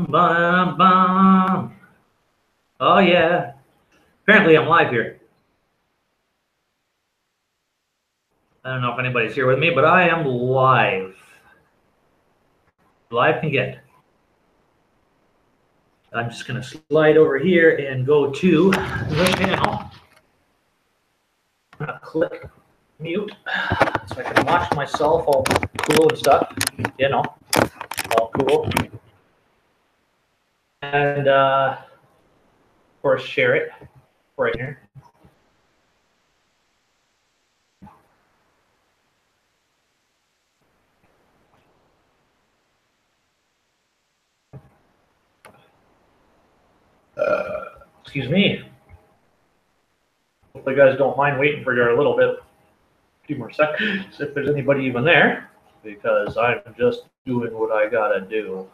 Ba-dum-bum. Oh, yeah. Apparently, I'm live here. I don't know if anybody's here with me, but I am live. Live can get. I'm just going to slide over here and go to the channel. I'm going to click mute so I can watch myself all cool and stuff. You know, all cool. And, of course, share it right here. Excuse me. Hope you guys don't mind waiting for you a little bit. A few more seconds if there's anybody even there, because I'm just doing what I gotta do.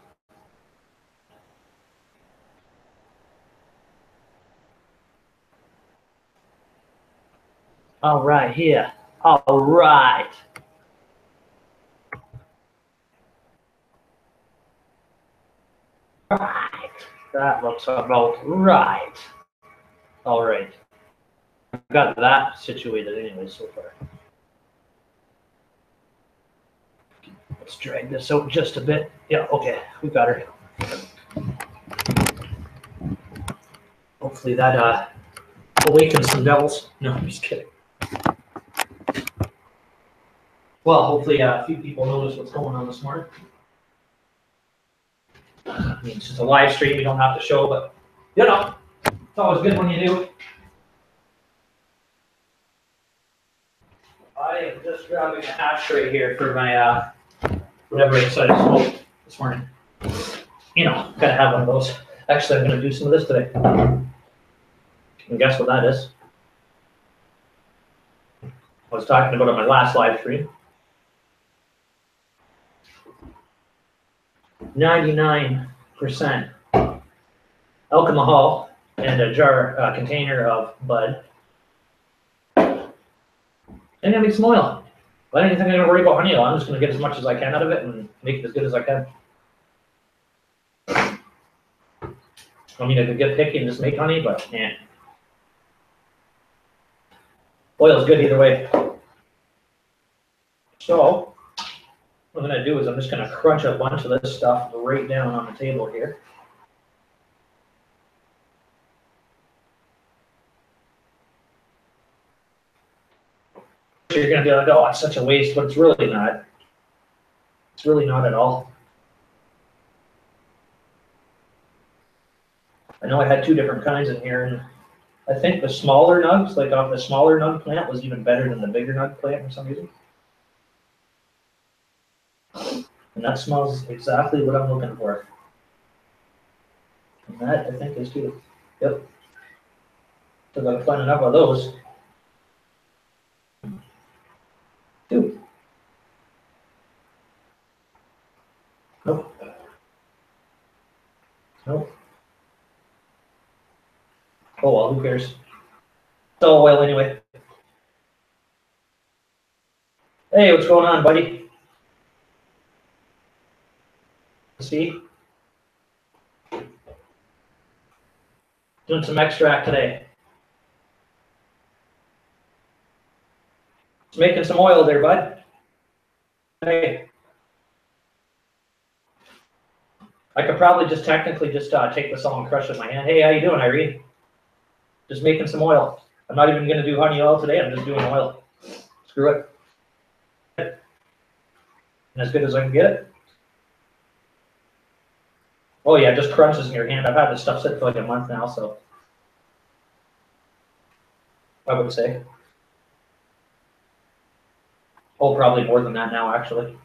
All right, here. All right. Right. That looks about right. All right. I've got that situated anyway so far. Let's drag this out just a bit. Yeah, okay. We got her. Hopefully that awakens some devils. No, I'm just kidding. Well, hopefully a few people notice what's going on this morning. I mean, it's just a live stream. You don't have to show, but you know, it's always good when you do. I am just grabbing a ashtray here for my whatever I decided to smoke this morning. You know, gotta have one of those. Actually, I'm gonna do some of this today. And guess what that is? I was talking about on my last live stream. 99% alcohol and a container of Bud. And I make some oil. I don't even think I'm gonna worry about honey oil. I'm just gonna get as much as I can out of it and make it as good as I can. I mean, I could get picky and just make honey, but yeah. Oil's good either way. So, what I'm gonna do is I'm just gonna crunch a bunch of this stuff right down on the table here. You're gonna be like, oh, it's such a waste, but it's really not. It's really not at all. I know I had two different kinds in here, and I think the smaller nugs, like off the smaller nug plant, was even better than the bigger nug plant for some reason. And that smells exactly what I'm looking for. And that, I think, is too. Yep. So I've got enough of those. Two. Nope. Nope. Oh well, who cares? It's all oil anyway. Hey, what's going on, buddy? See? Doing some extract today. Just making some oil there, bud. Hey. I could probably just technically just take this all and crush it in my hand. Hey, how you doing, Irene? Just making some oil. I'm not even going to do honey oil today. I'm just doing oil. Screw it. And as good as I can get it. Oh yeah, it just crunches in your hand. I've had this stuff sit for like a month now, so I would say. Oh, probably more than that now, actually.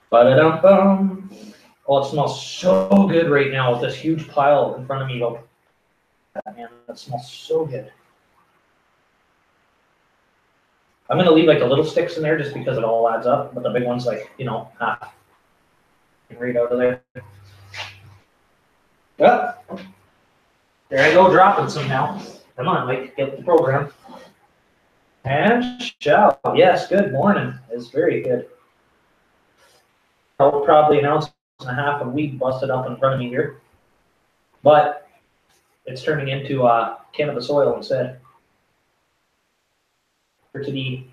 Ba-da-dum-bum. Oh, it smells so good right now with this huge pile in front of me. Oh, man, that smells so good. I'm going to leave like the little sticks in there just because it all adds up, but the big one's like, you know, half. Right out of there. Yep. There I go, dropping some now. Come on, Mike, get the program. And shout. Yes, good morning. It's very good. Probably an ounce and a half of weed busted up in front of me here. But it's turning into cannabis oil instead. For TD.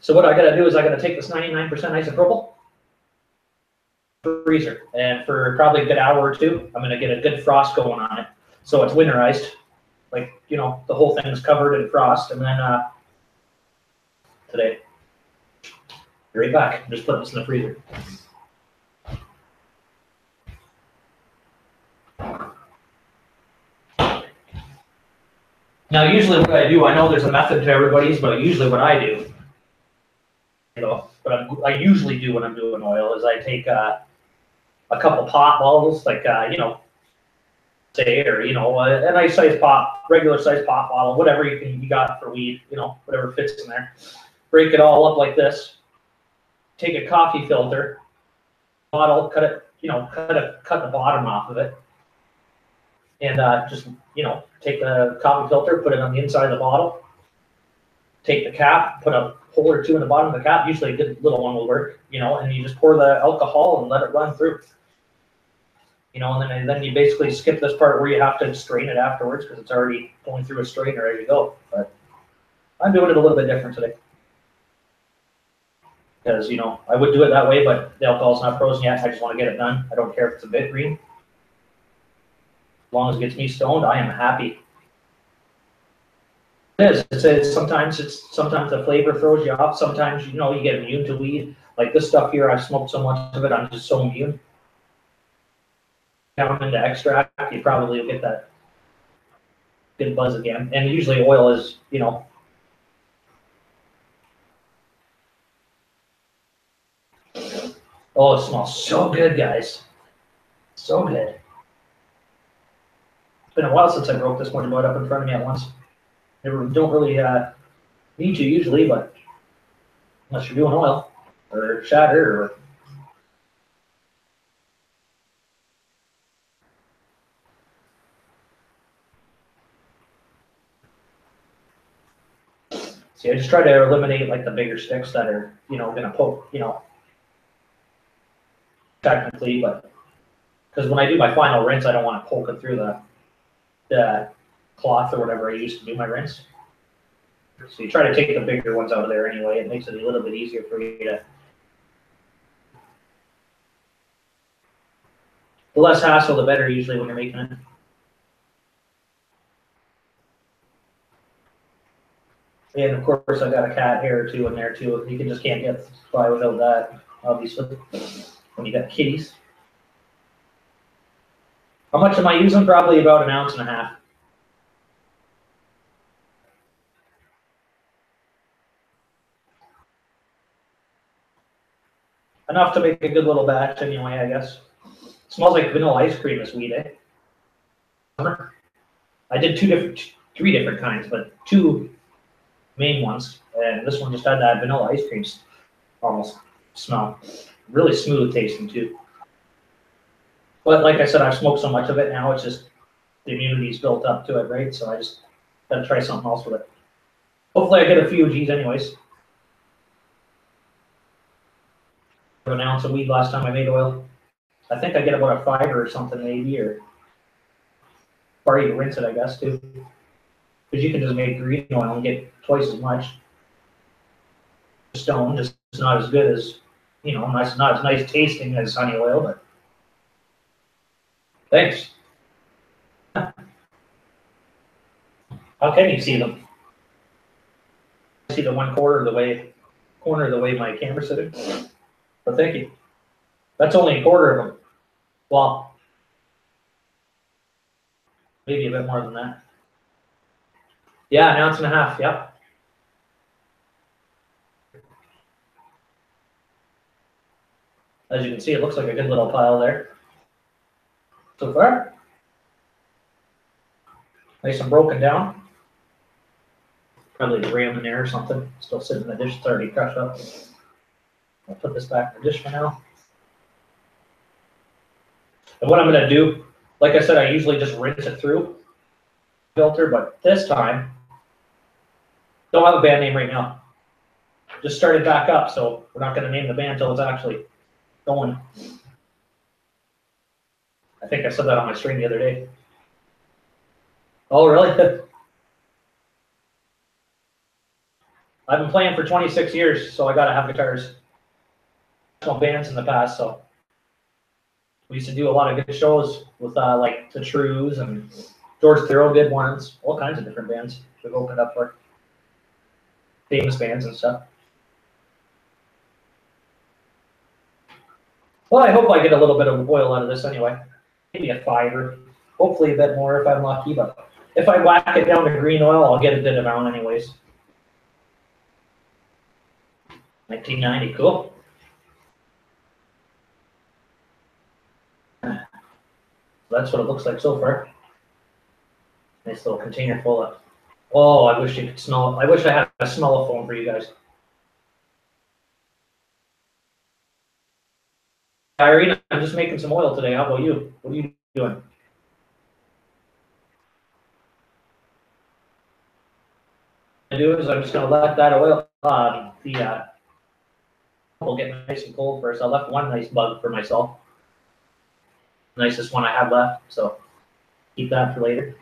So what I gotta do is I gotta take this 99% isopropyl freezer, and for probably a good hour or two, I'm gonna get a good frost going on it. So it's winterized, like, you know, the whole thing is covered in frost, and then today, be right back. I'm just putting this in the freezer. Now, usually what I do, I know there's a method to everybody's, but usually what I do, you know, what I usually do when I'm doing oil is I take a couple pop bottles, like, you know, say, or, you know, a nice size pop, regular size pop bottle, whatever you got for weed, you know, whatever fits in there. Break it all up like this. Take a coffee filter, bottle, cut it, you know, cut the bottom off of it. And just, you know, take the coffee filter, put it on the inside of the bottle. Take the cap, put a hole or two in the bottom of the cap. Usually a good little one will work, you know, and you just pour the alcohol and let it run through. You know, and then you basically skip this part where you have to strain it afterwards because it's already going through a strainer ready to go. But I'm doing it a little bit different today. Because, you know, I would do it that way, but the alcohol's not frozen yet. I just want to get it done. I don't care if it's a bit green. As long as it gets me stoned, I am happy. It is. Sometimes the flavor throws you off. Sometimes, you know, you get immune to weed. Like this stuff here, I've smoked so much of it, I'm just so immune. Down into extract, you probably will get that good buzz again. And usually oil is, you know, oh, it smells so good, guys. So good. It's been a while since I broke this much bud up in front of me at once. Never, don't really need to usually, but unless you're doing oil or shatter or. See, I just try to eliminate like the bigger sticks that are, you know, gonna poke, you know, technically, but because when I do my final rinse, I don't want to poke it through the cloth or whatever I use to do my rinse. So you try to take the bigger ones out of there anyway. It makes it a little bit easier for you to. The less hassle, the better usually when you're making it. And of course, I got a cat hair or two in there too. You just can't get by without that, obviously, when you got kitties. How much am I using? Probably about an ounce and a half. Enough to make a good little batch anyway, I guess. It smells like vanilla ice cream, this weed, eh? I did three different kinds, but two main ones, and this one just had that vanilla ice cream almost smell. Really smooth tasting too. But like I said, I've smoked so much of it now, it's just the immunity's built up to it, right? So I just gotta try something else with it. Hopefully I get a few G's anyways. An ounce of weed last time I made oil. I think I get about a 5 or something maybe, or you rinse it, I guess, too. Because you can just make green oil and get twice as much. Stone, just not as good as, you know, not as nice tasting as honey oil, but thanks. How can you see them? See the corner of the way my camera's sitting. But thank you. That's only a quarter of them. Well, maybe a bit more than that. Yeah, an ounce and a half, yep. As you can see, it looks like a good little pile there. So far. Nice and broken down. Probably a gram in there or something. Still sitting in the dish, it's already crushed up. I'll put this back in the dish for now. And what I'm gonna do, like I said, I usually just rinse it through filter, but this time, don't have a band name right now. Just started back up, so we're not gonna name the band until it's actually going. I think I said that on my stream the other day. Oh, really? I've been playing for 26 years, so I gotta have guitars. Some bands in the past, so we used to do a lot of good shows with like the Trues and George Thorogood ones, all kinds of different bands we've opened up for, famous bands and stuff. Well, I hope I get a little bit of oil out of this anyway. Maybe a 5 or hopefully a bit more if I'm lucky, but if I whack it down to green oil, I'll get a good amount anyways. 1990, cool. That's what it looks like so far. Nice little container full of. Oh, I wish you could smell it. I wish I had a smellophone for you guys. Irene, I'm just making some oil today. How about you? What are you doing? What I do is I'm just going to let that oil, will get nice and cold first. I left one nice bug for myself. Nicest one I have left, so keep that for later.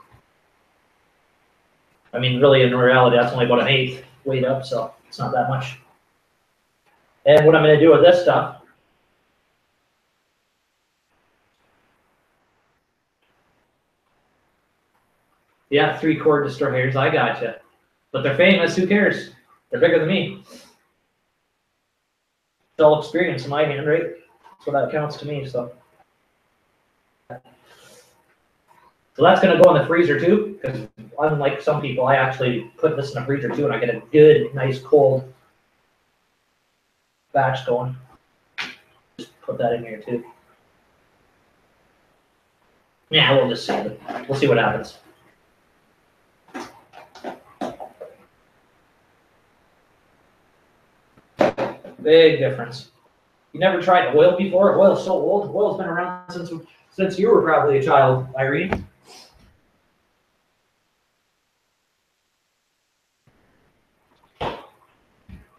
I mean, really, in reality, that's only about an 1/8 weight up, so it's not that much. And what I'm going to do with this stuff, yeah, 3-quart destroyers, I gotcha. But they're famous, who cares? They're bigger than me. It's all experience in my hand, right? That's what that counts to me, so. So that's going to go in the freezer too, because unlike some people, I actually put this in the freezer too, and I get a good, nice, cold batch going. Just put that in here too. Yeah, we'll just see. We'll see what happens. Big difference. You never tried oil before? Oil's so old. Oil's been around since you were probably a child, Irene.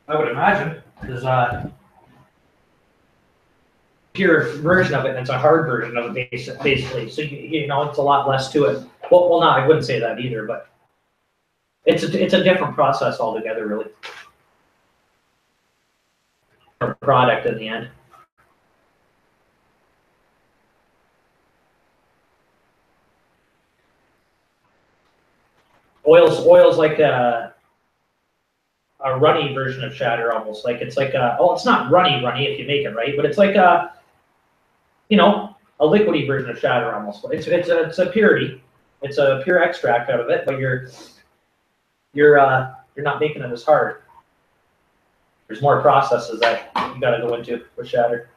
I would imagine. There's a pure version of it, and it's a hard version of it, basically. So you know, it's a lot less to it. Well, no, I wouldn't say that either, but it's a different process altogether, really. Product in the end. Oil's like a runny version of shatter, almost. Like it's like it's not runny if you make it right, but it's like a, you know, a liquidy version of shatter almost. It's a purity. It's a pure extract out of it, but you're not making it as hard. There's more processes that you got to go into with shatter.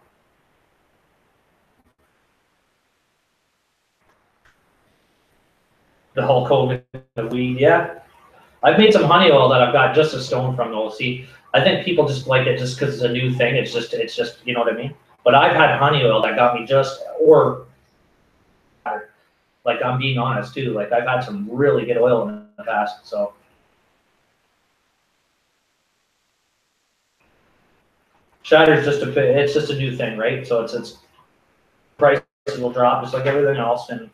The whole COVID, the weed, yeah. I've made some honey oil that I've got just a stone from though. See, I think people just like it just because it's a new thing. It's just, you know what I mean? But I've had honey oil that got me just, or like I'm being honest too, like I've had some really good oil in the past, so. Shatter's just it's just a new thing, right? So it's prices will drop just like everything else, and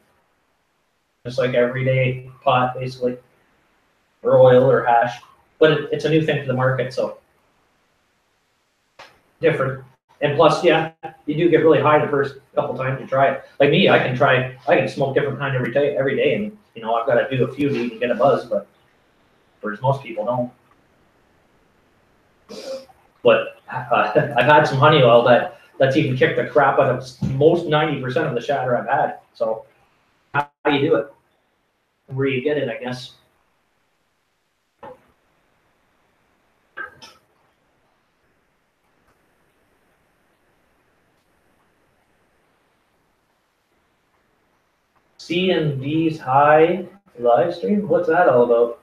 just like everyday pot basically, or oil or hash. But it's a new thing for the market, so different. And plus, yeah, you do get really high the first couple times you try it. Like me, I can smoke different kind every day, and you know I've got to do a few to even get a buzz, but whereas most people don't. But I've had some honey oil that's even kicked the crap out of most 90% of the shatter I've had. So how you do it, where you get it, I guess. C&D's high live stream? What's that all about?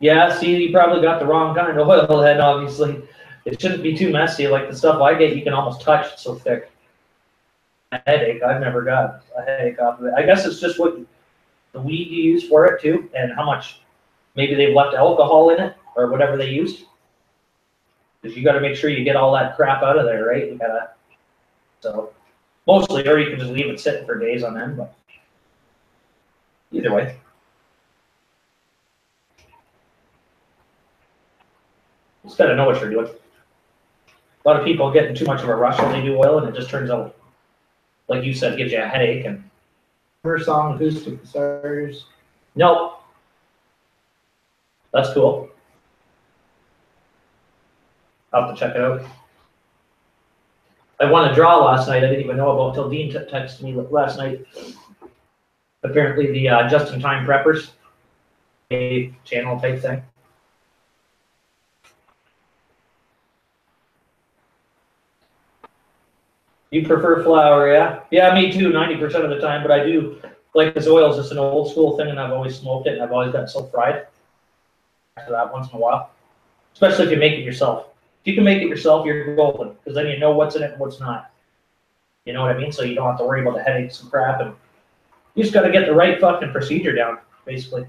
Yeah, see, you probably got the wrong kind of oil then, obviously. It shouldn't be too messy. Like the stuff I get, you can almost touch, it's so thick. A headache, I've never got a headache off of it. I guess it's just what the weed you use for it too, and how much maybe they've left alcohol in it or whatever they used. Because you got to make sure you get all that crap out of there, right? You gotta, so mostly, or you can just leave it sitting for days on end, but either way. Just gotta know what you're doing. A lot of people get in too much of a rush when they do oil, and it just turns out, like you said, gives you a headache. And First song, acoustic guitars. nope, that's cool. I'll have to check it out. I won a draw last night. I didn't even know about till Dean texted me last night. Apparently, the just-in-time preppers, a channel type thing. You prefer flour, yeah? Yeah, me too, 90% of the time, but I do like this oil is just an old school thing, and I've always smoked it, and I've always gotten so fried after that once in a while. Especially if you make it yourself. If you can make it yourself, you're golden, because then you know what's in it and what's not. You know what I mean? So you don't have to worry about the headaches and crap, and you just got to get the right fucking procedure down, basically.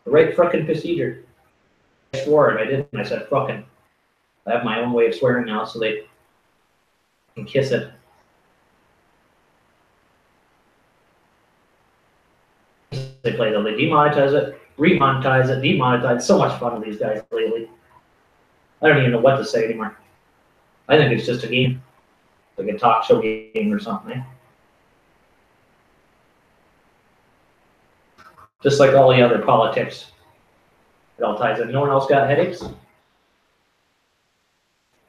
The right fucking procedure. I swore it, I didn't. I said fucking. I have my own way of swearing now, so they can kiss it. They play though. They demonetize it, remonetize it, demonetize. So much fun with these guys lately. I don't even know what to say anymore. I think it's just a game, like a talk show game or something. Just like all the other politics. It all ties in. No one else got headaches?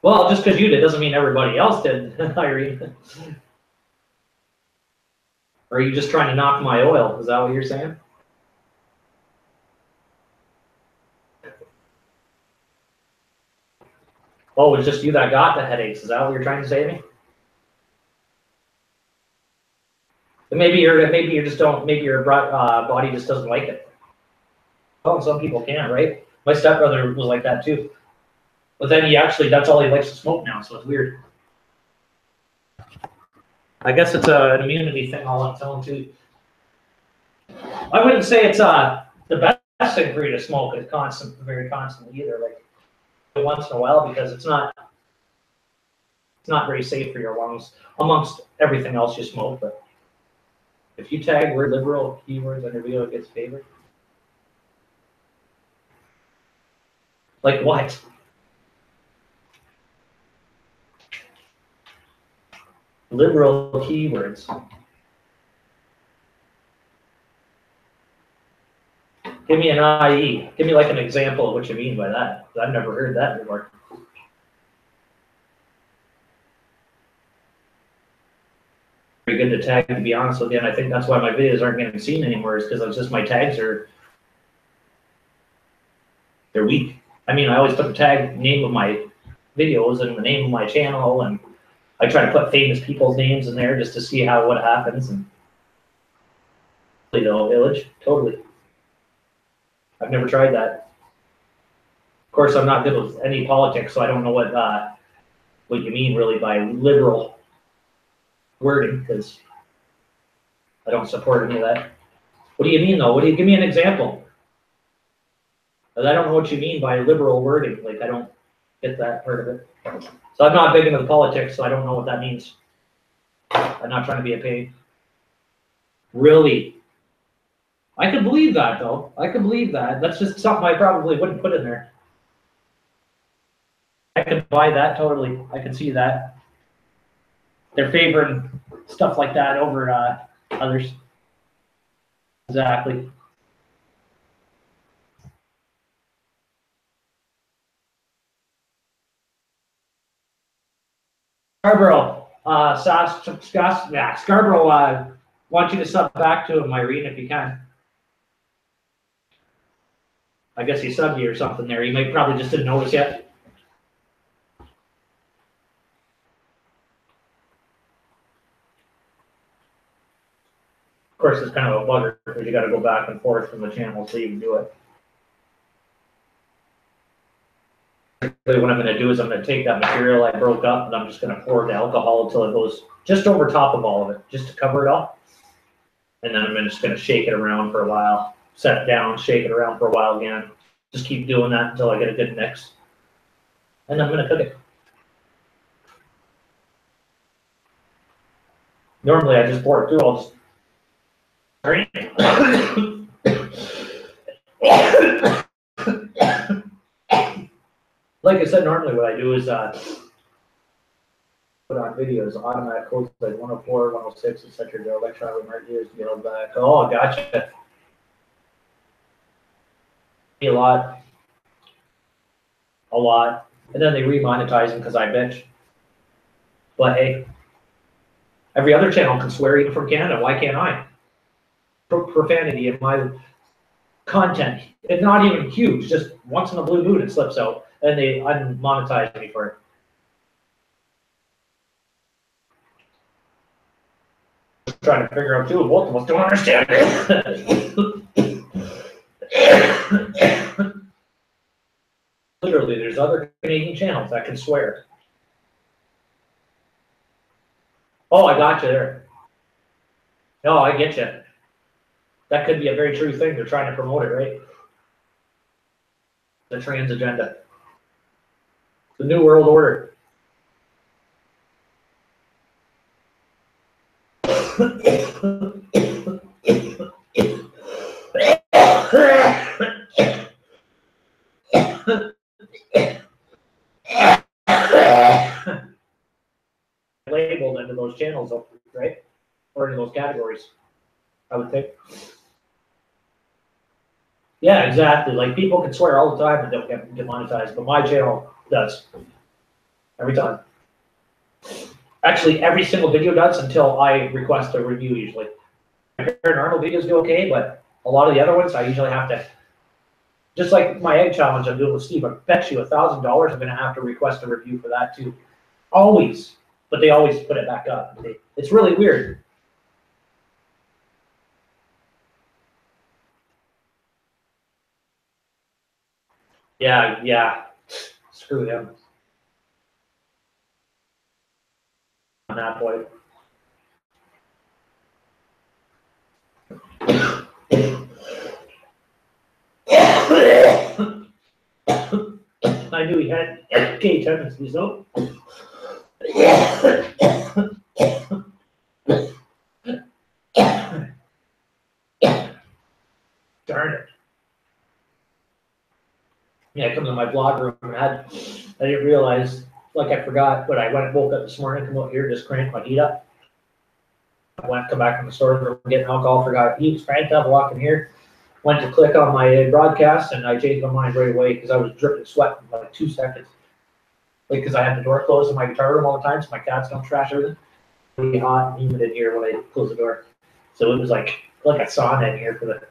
Well, just because you did doesn't mean everybody else did, Irene. Or are you just trying to knock my oil? Is that what you're saying? Oh, it's just you that got the headaches. Is that what you're trying to say to me? Maybe you're just don't. Maybe your body just doesn't like it. Oh, some people can't, right? My stepbrother was like that too. But then that's all he likes to smoke now, so it's weird. I guess it's an immunity thing all on its own too. I wouldn't say it's the best thing for you to smoke is very constantly either. Like once in a while, because it's not very safe for your lungs amongst everything else you smoke. But if you tag word liberal keywords on your video, it gets favored. Like what? Liberal keywords. Give me an IE. Give me like an example of what you mean by that. I've never heard that before. Very good to tag, to be honest with you, and I think that's why my videos aren't getting seen anymore, is because it's just my tags they're weak. I mean, I always put the tag name of my videos and the name of my channel, and I try to put famous people's names in there just to see what happens. And though, Village, totally. I've never tried that. Of course, I'm not good with any politics, so I don't know what you mean really by liberal wording, because I don't support any of that. What do you mean though? Give me an example? I don't know what you mean by liberal wording. Like I don't get that part of it. So I'm not big into the politics, so I don't know what that means. I'm not trying to be a pain. Really? I could believe that though. I could believe that. That's just something I probably wouldn't put in there. I could buy that totally. I could see that. They're favoring stuff like that over others. Exactly. Scarborough, Scarborough, want you to sub back to him, Irene, if you can. I guess he subbed you or something there. You might probably just didn't notice yet. Of course, it's kind of a bugger because you got to go back and forth from the channel so you can do it. What I'm going to do is I'm going to take that material I broke up and I'm just going to pour the alcohol until it goes just over top of all of it, just to cover it all. And then I'm just going to shake it around for a while, set it down, shake it around for a while again. Just keep doing that until I get a good mix. and I'm gonna cook it. Normally I just pour it through, I'll just drain it. Like I said, normally what I do is put on videos, automatic codes like 104, 106, etc. The electronic right here is back. Oh, gotcha. A lot. And then they remonetize them because I bitch. But hey, every other channel can swear even from Canada. Why can't I? Profanity in my content. It's not even huge. Just once in a blue moon it slips out, and they unmonetize me for it. Just trying to figure out too. Both of us don't understand it. Literally, there's other Canadian channels that can swear. Oh, I got you there. No, I get you. That could be a very true thing. They're trying to promote it, right? The trans agenda. The New World Order. Labeled into those channels, right? Or into those categories, I would think. Yeah, exactly. Like people can swear all the time and don't get demonetized, but my channel does. Every time. Actually, every single video does until I request a review usually. My paranormal videos do okay, but a lot of the other ones I usually have to, just like my egg challenge I'm doing with Steve, I bet you $1,000 I'm gonna have to request a review for that too. Always. But they always put it back up. It's really weird. Yeah. Screw them. On that point. I knew he had gay tendencies, though. Darn it. Yeah, I come to my blog room and I didn't realize, like I forgot, but I went and woke up this morning, come out here, just cranked my heat up. I went to come back from the store, getting alcohol, forgot heat, cranked up, walking here. Went to click on my broadcast and I changed my mind right away because I was dripping sweat in like 2 seconds. Like, because I had the door closed in my guitar room all the time, so my cats don't trash everything. It's really hot and humid in here when I close the door. So it was like a sauna in here for the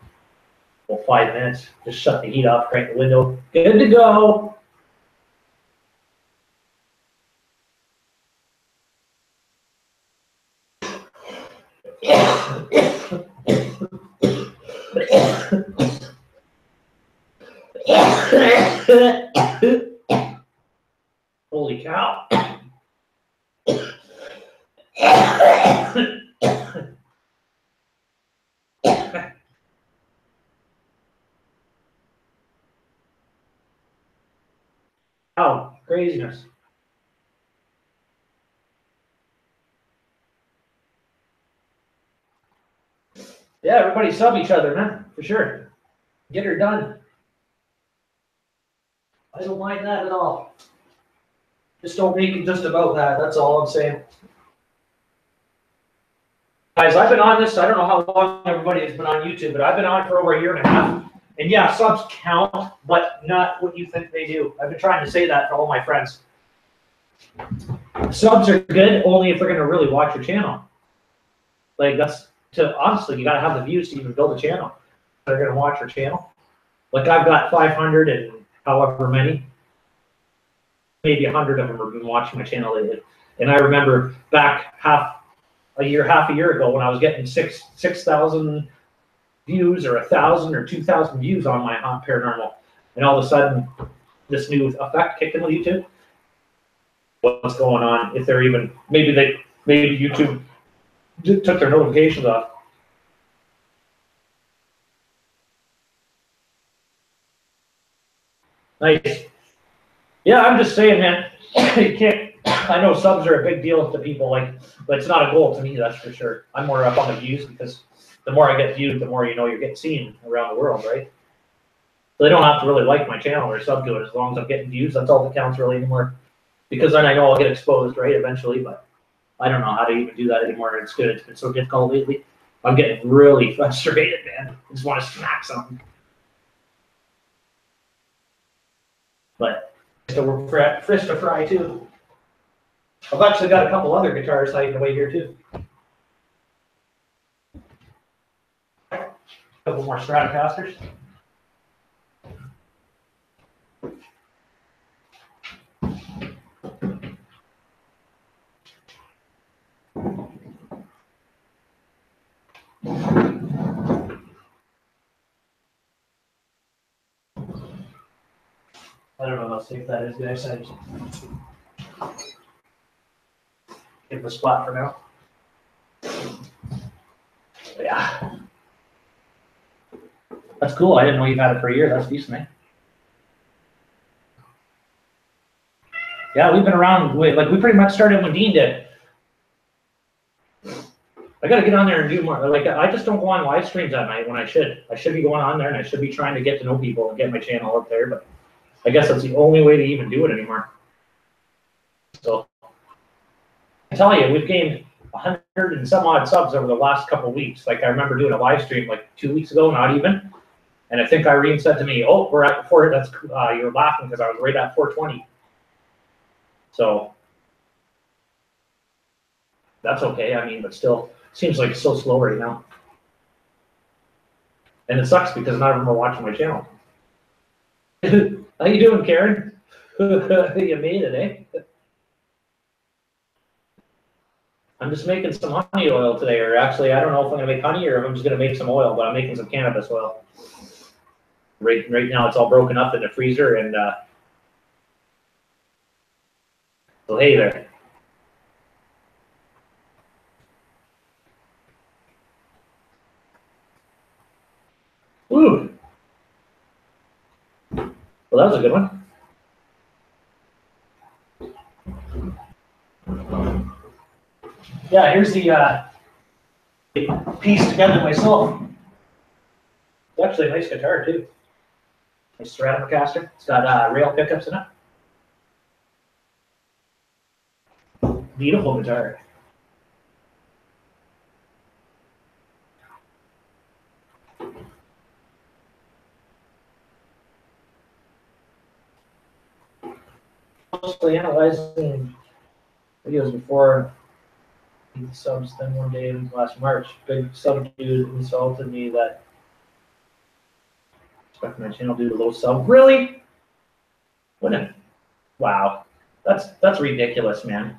5 minutes. Just shut the heat off, crank the window. Good to go. Holy cow. Oh, craziness. Yeah, everybody sub each other, man, for sure. Get her done. I don't mind that at all. Just don't make it just about that. That's all I'm saying. Guys, I've been on this, I don't know how long everybody has been on YouTube, but I've been on for over a year and a half. And yeah, subs count, but not what you think they do. I've been trying to say that to all my friends. Subs are good only if they're going to really watch your channel. Like, that's honestly, you got to have the views to even build a channel. They're going to watch your channel. Like, I've got 500 and however many. Maybe 100 of them have been watching my channel lately. And I remember back half a year ago when I was getting 6,000 views or 1,000 or 2,000 views on my Haunt Paranormal, and all of a sudden this new effect kicked in with YouTube. What's going on? If they're even maybe YouTube took their notifications off. Nice. Yeah, I'm just saying, man, you can't, I know subs are a big deal to people, like, but it's not a goal to me, that's for sure. I'm more up on the views because the more I get viewed, the more you know you're getting seen around the world, right? So they don't have to really like my channel or sub to it, as long as I'm getting views, that's all that counts really anymore. Because then I know I'll get exposed, right, eventually, but I don't know how to even do that anymore. It's good, it's been so difficult lately. I'm getting really frustrated, man. I just want to smack something. But to work for Frisk to Fry too. I've actually got a couple other guitars hiding away here too. A couple more Stratocasters. I don't know how safe that is, guys. I just give the spot for now. But yeah. That's cool. I didn't know you've had it for a year. That's decent, eh? Yeah, we've been around. We pretty much started when Dean did. I gotta get on there and do more. Like, I just don't go on live streams at night when I should. I should be going on there and I should be trying to get to know people and get my channel up there, but I guess that's the only way to even do it anymore. So, I tell you, we've gained 100 and some odd subs over the last couple of weeks. Like, I remember doing a live stream like 2 weeks ago, not even. And I think Irene said to me, "Oh, we're at 4." That's you were laughing because I was right at 420. So that's okay. I mean, but still, seems like it's so slow right now. And it sucks because none of them are watching my channel. How you doing, Karen? You made it, eh? I'm just making some honey oil today, or actually, I don't know if I'm gonna make honey or if I'm just gonna make some oil, but I'm making some cannabis oil. Right now, it's all broken up in the freezer, and so hey there. Ooh. Well, that was a good one. Yeah, here's the piece together myself. It's actually a nice guitar too. Nice Stratocaster. It's got rail pickups in it. Beautiful guitar. Mostly analyzing videos before the subs. Then one day last March, big sub dude insulted me that expect my channel due to low sub. Really? Wouldn't? Wow, that's ridiculous, man.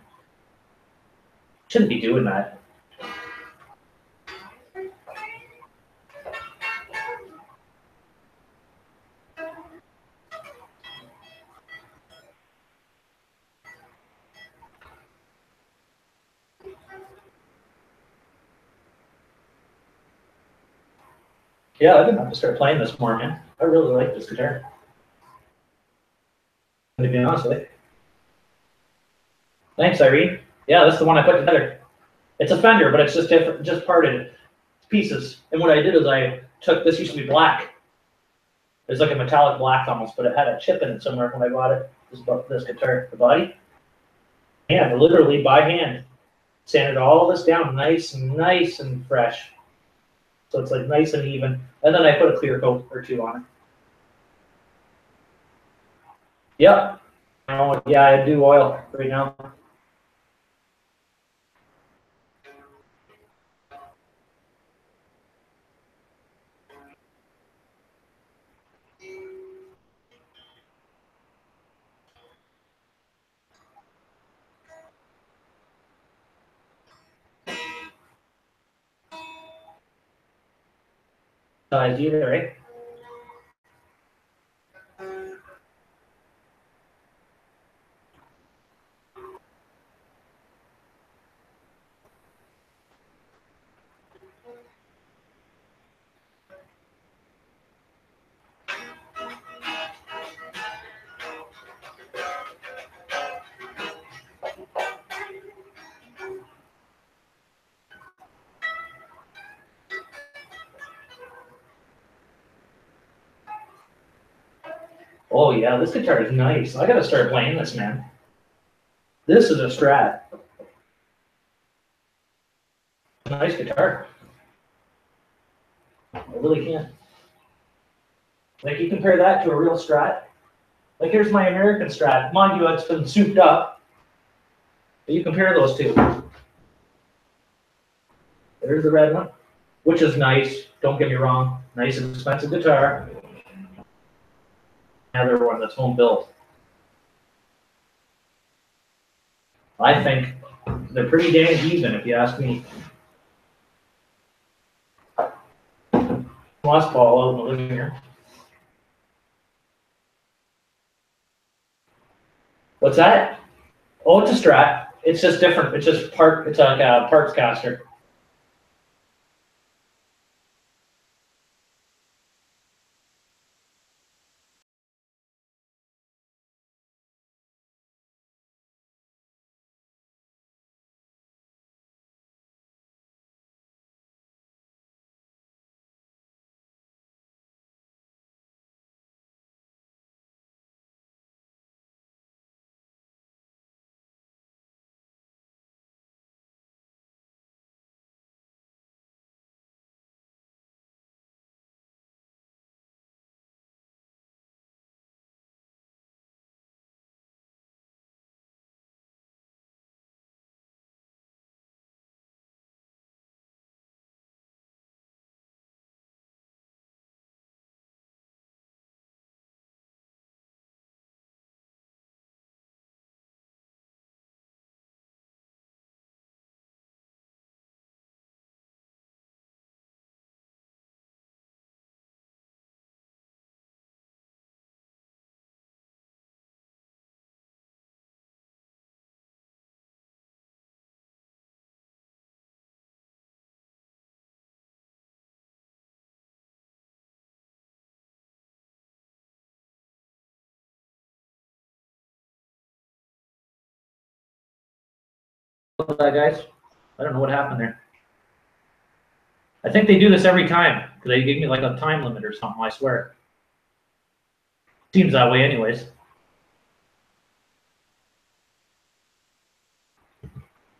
Shouldn't be doing that. Yeah, I'm gonna have to start playing this more, man. I really like this guitar. To be honest with you. Thanks, Irene. Yeah, this is the one I put together. It's a Fender, but it's just different, just parted pieces. And what I did is I took, this used to be black. It's like a metallic black almost, but it had a chip in it somewhere when I bought it. This guitar, the body. Yeah, literally by hand. Sanded all this down nice and fresh. So it's like nice and even. And then I put a clear coat or two on it. Yep. Oh, yeah, I do oil right now. Size either, right? Oh yeah, this guitar is nice. I gotta start playing this, man. This is a Strat. Nice guitar. I really can. Like, you compare that to a real Strat. Like, here's my American Strat. Mind you, it's been souped up. But you compare those two. There's the red one, which is nice. Don't get me wrong. Nice and expensive guitar. Another one that's home built. I think they're pretty dang even, if you ask me. Les Paul out in the living room. What's that? Oh, it's a Strat. It's just different. It's just it's like a parts caster. Guys, I don't know what happened there. I think they do this every time because they give me like a time limit or something. I swear. Seems that way, anyways.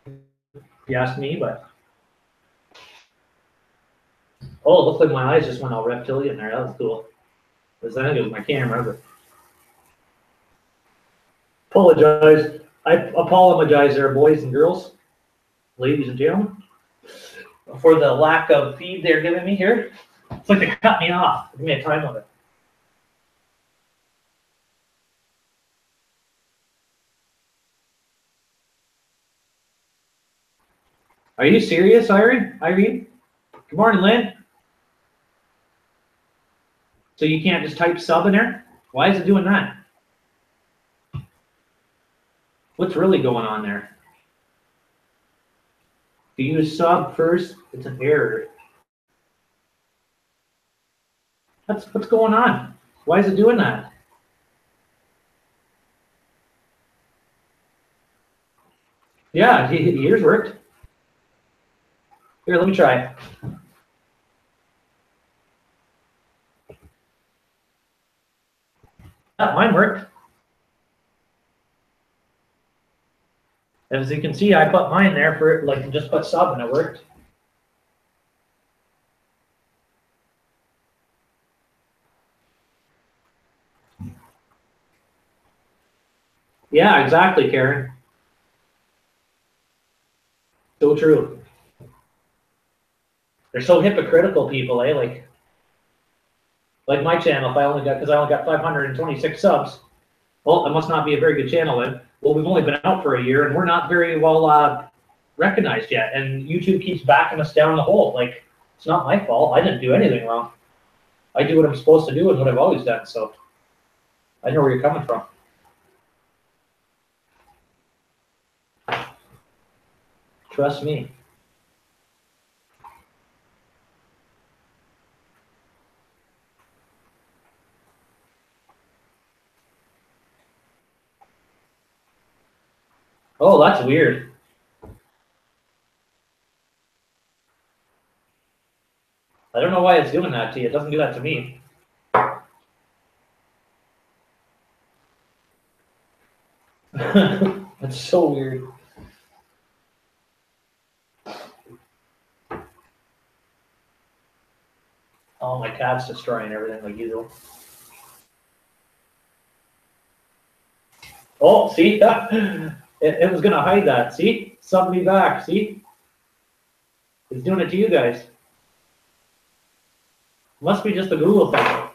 If you ask me, but oh, it looked like my eyes just went all reptilian there. That was cool. Because I think it was my camera. But apologize. I apologize there, boys and girls, ladies and gentlemen, for the lack of feed they're giving me here. It's like they cut me off. Give me a time limit. Are you serious, Irene? Good morning, Lynn. So you can't just type sub in there? Why is it doing that? What's really going on there? If you use sub first, it's an error. What's going on? Why is it doing that? Yeah, yours worked. Here, let me try. Yeah, mine worked. As you can see, I put mine there for like just put sub and it worked. Yeah, exactly, Karen. So true. They're so hypocritical, people, eh? Like my channel, because I only got 526 subs. Well, it must not be a very good channel then. Well, we've only been out for a year and we're not very well recognized yet. And YouTube keeps backing us down the hole. Like, it's not my fault. I didn't do anything wrong. I do what I'm supposed to do and what I've always done. So I know where you're coming from. Trust me. Oh, that's weird. I don't know why it's doing that to you. It doesn't do that to me. That's so weird. Oh, my cat's destroying everything like usual. Oh, see? It was going to hide that. See? Subbed me back. See? It's doing it to you guys. Must be just a Google thing.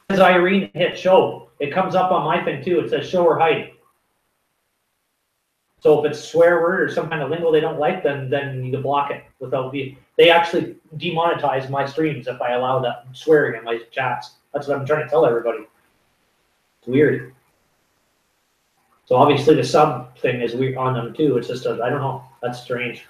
As Irene hit show, it comes up on my thing too. It says show or hide. So if it's swear word or some kind of lingo they don't like, then you can block it without being. They actually demonetize my streams if I allow that swearing in my chats. That's what I'm trying to tell everybody. It's weird. So obviously the sub thing is weird on them too. It's just I don't know. That's strange.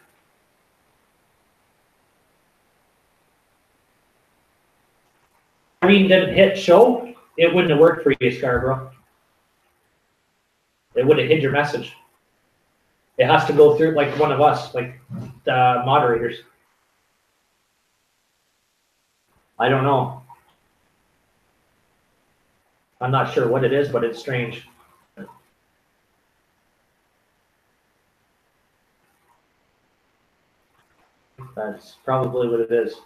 Irene didn't hit show, it wouldn't have worked for you, Scarborough. It would have hid your message. It has to go through like one of us, like the moderators. I don't know. I'm not sure what it is, but it's strange. That's probably what it is.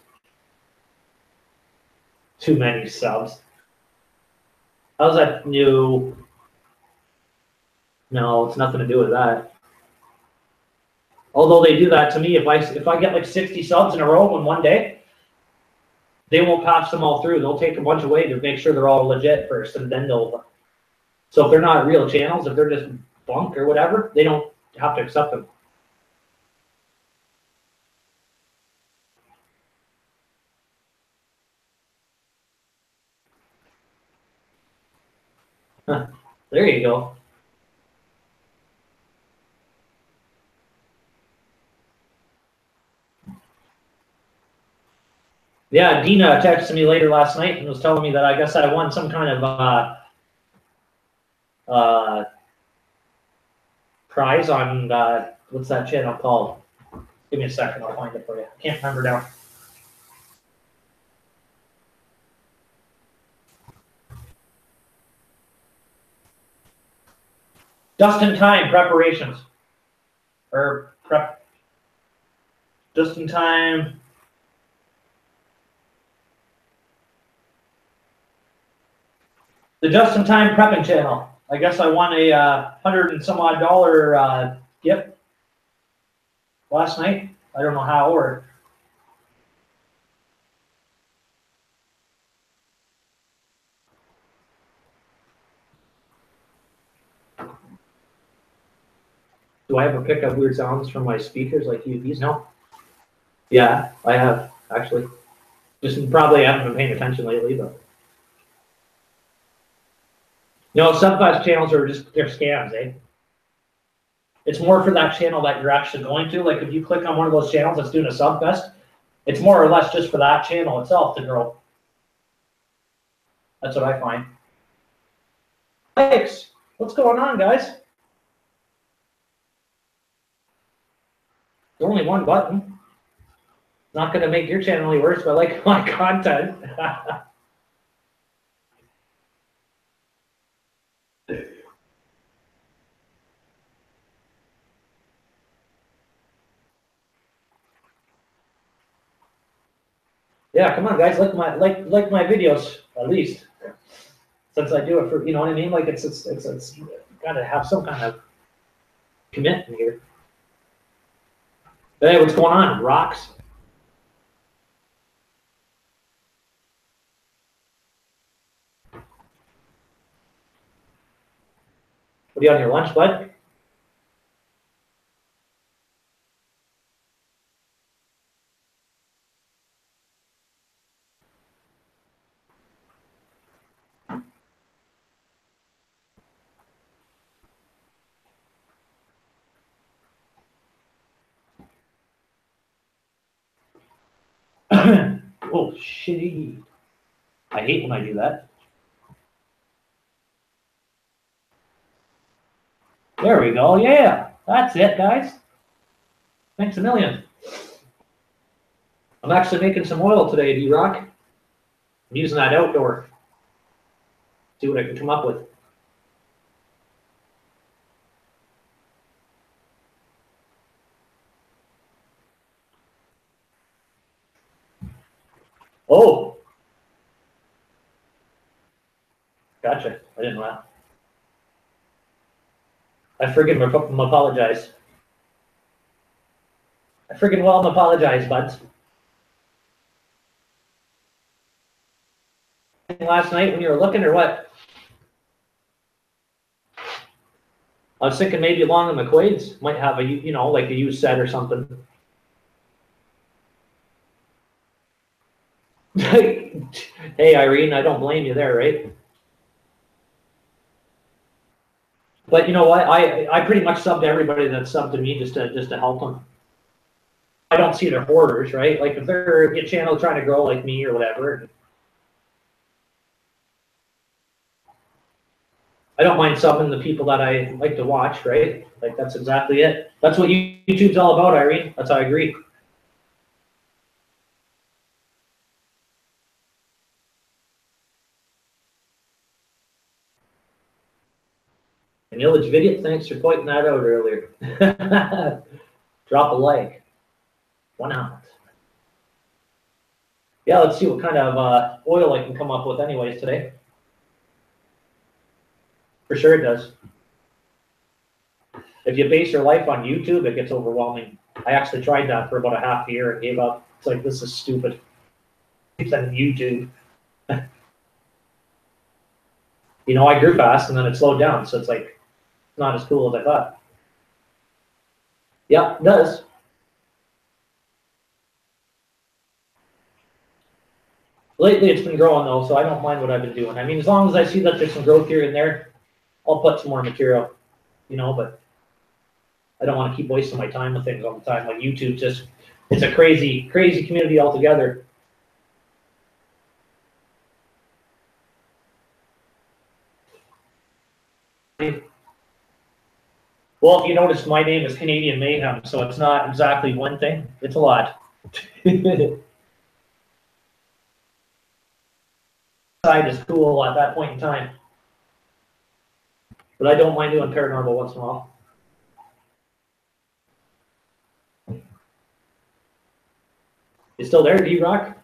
Too many subs. How's that new? No, it's nothing to do with that. Although they do that to me, if I get like 60 subs in a row in one day, they won't pass them all through. They'll take a bunch away to make sure they're all legit first, and then they'll. So if they're not real channels, if they're just bunk or whatever, they don't have to accept them. Huh. There you go. Yeah, Dina texted me later last night and was telling me that I guess I won some kind of prize on what's that channel called? Give me a second, I'll find it for you. I can't remember now. Just in time preparations. Or prep. Just in time. The Just in Time Prepping channel. I guess I won a $100 and some odd gift last night. I don't know how or. Do I ever pick up weird sounds from my speakers like these? No. Yeah, I have actually. Just probably haven't been paying attention lately, but. No, subclass channels are just, they're scams, eh? It's more for that channel that you're actually going to. Like if you click on one of those channels that's doing a subfest, it's more or less just for that channel itself to grow. That's what I find. Thanks. What's going on, guys? There's only one button. Not going to make your channel any worse, but I like my content. Yeah, come on, guys, like my videos at least. Since I do it for, you know what I mean? Like it's got to have some kind of commitment here. Hey, what's going on? Rocks. What are you on your lunch, bud? Oh, shitty. I hate when I do that. There we go. Yeah, that's it, guys. Thanks a million. I'm actually making some oil today, D-Rock. I'm using that outdoor. See what I can come up with. Oh, gotcha. I didn't know that. I friggin' apologize. I friggin' well apologize, buds. Last night when you were looking or what? I was thinking maybe along the McQuaid's might have a, you know, like a used set or something. Hey, Irene, I don't blame you there, right? But you know what? I pretty much sub to everybody that subbed to me just to help them. I don't see their hoarders, right? Like if they're a channel trying to grow like me or whatever. I don't mind subbing the people that I like to watch, right? Like that's exactly it. That's what YouTube's all about, Irene. That's how I agree. Village Video, thanks for pointing that out earlier. Drop a like. Why not? Yeah, let's see what kind of oil I can come up with anyways today. For sure it does. If you base your life on YouTube, it gets overwhelming. I actually tried that for about a half year and gave up. It's like, this is stupid. It's on YouTube. You know, I grew fast and then it slowed down. So it's like, not as cool as I thought. Yeah, it does. Lately it's been growing though, so I don't mind what I've been doing. I mean, as long as I see that there's some growth here and there, I'll put some more material, you know, but I don't want to keep wasting my time with things all the time. Like YouTube, just, it's a crazy, crazy community altogether. Well, if you notice, my name is Canadian Mayhem, so it's not exactly one thing. It's a lot. Side is cool at that point in time. But I don't mind doing paranormal once in a while. You still there, D-Rock?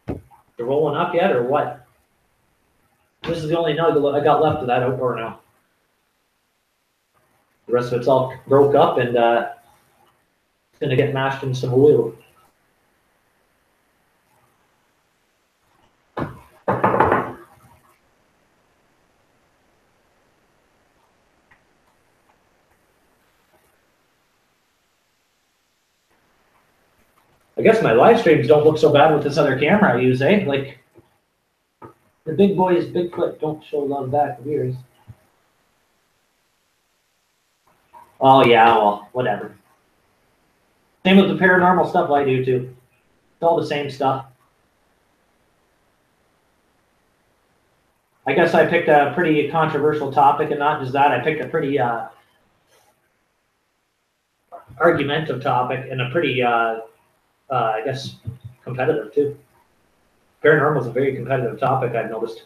You're rolling up yet, or what? This is the only nugget I got left of that outdoor now. The rest of it's all broke up and it's gonna get mashed in some oil. I guess my live streams don't look so bad with this other camera I use, eh? Like, the big boys, Bigfoot, don't show love back of yours. Oh yeah, well, whatever. Same with the paranormal stuff I do too. It's all the same stuff. I guess I picked a pretty controversial topic, and not just that, I picked a pretty argumentative topic and a pretty I guess competitive too. Paranormal is a very competitive topic, I've noticed.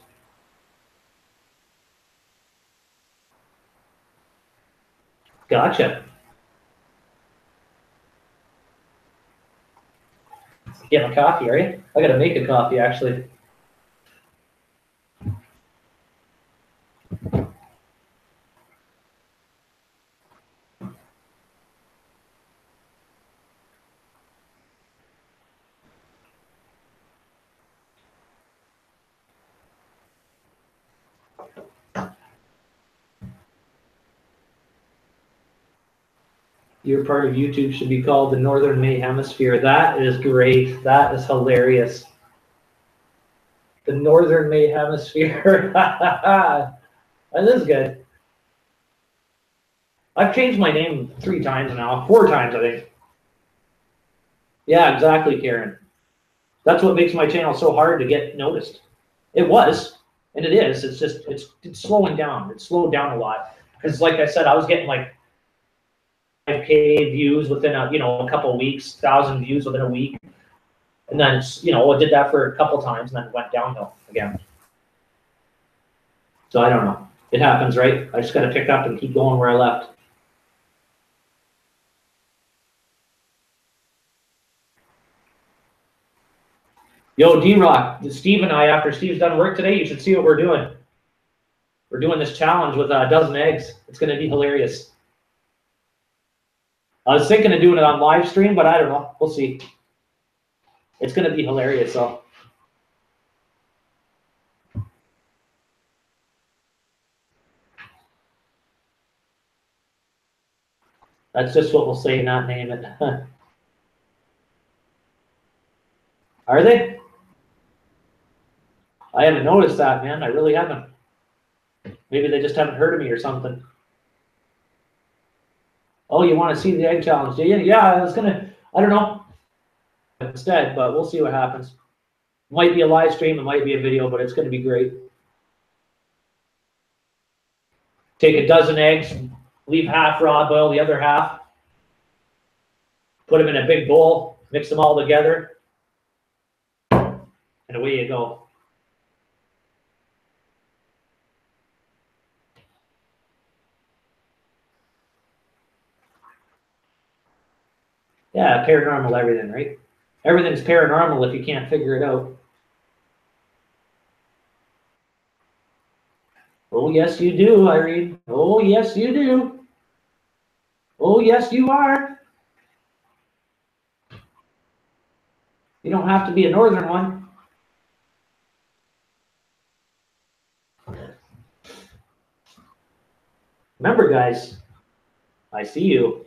Gotcha. You have a coffee, are you? I gotta make a coffee actually. Your part of YouTube should be called the Northern May Hemisphere. That is great. That is hilarious. The Northern May Hemisphere. That is good. I've changed my name 3 times now. 4 times, I think. Yeah, exactly, Karen. That's what makes my channel so hard to get noticed. It was, and it is. It's just, it's slowing down. It's slowed down a lot. Because like I said, I was getting like 5K views within a couple of weeks, 1,000 views within a week. And then, you know, I did that for a couple times and then went downhill again. So I don't know. It happens, right? I just got to pick up and keep going where I left. Yo, D-Rock, Steve and I, after Steve's done work today, you should see what we're doing. We're doing this challenge with a dozen eggs. It's going to be hilarious. I was thinking of doing it on live stream, but I don't know. We'll see. It's going to be hilarious, so. That's just what we'll say, not name it. Are they? I haven't noticed that, man. I really haven't. Maybe they just haven't heard of me or something. Oh, you want to see the egg challenge, do you? Yeah, I was gonna, I don't know, instead, but we'll see what happens. Might be a live stream, it might be a video, but it's gonna be great. Take a dozen eggs, leave half raw, boil the other half. Put them in a big bowl, mix them all together, and away you go. Yeah, paranormal everything, right? Everything's paranormal if you can't figure it out. Oh, yes, you do, Irene. Oh, yes, you do. Oh, yes, you are. You don't have to be a northern one. Remember, guys, I see you.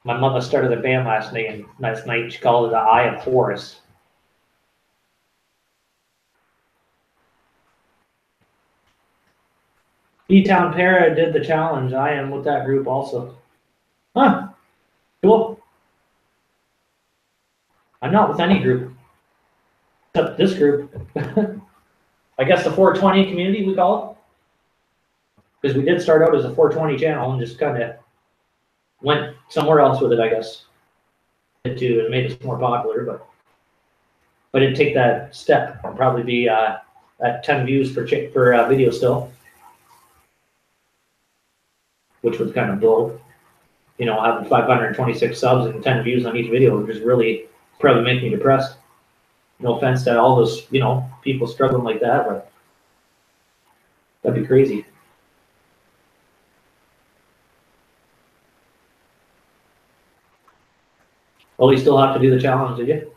My mother started a band last night she called it the Eye of Horus. B-Town Para did the challenge. I am with that group also. Huh. Cool. I'm not with any group. Except this group. I guess the 420 community, we call it. Because we did start out as a 420 channel and just kind of went somewhere else with it, I guess. It made us more popular, but I didn't take that step. I'll probably be at 10 views per video still, which would kind of blow. You know, having 526 subs and 10 views on each video would just really probably make me depressed. No offense to all those, you know, people struggling like that, but that'd be crazy. Oh, you still have to do the challenge, did you?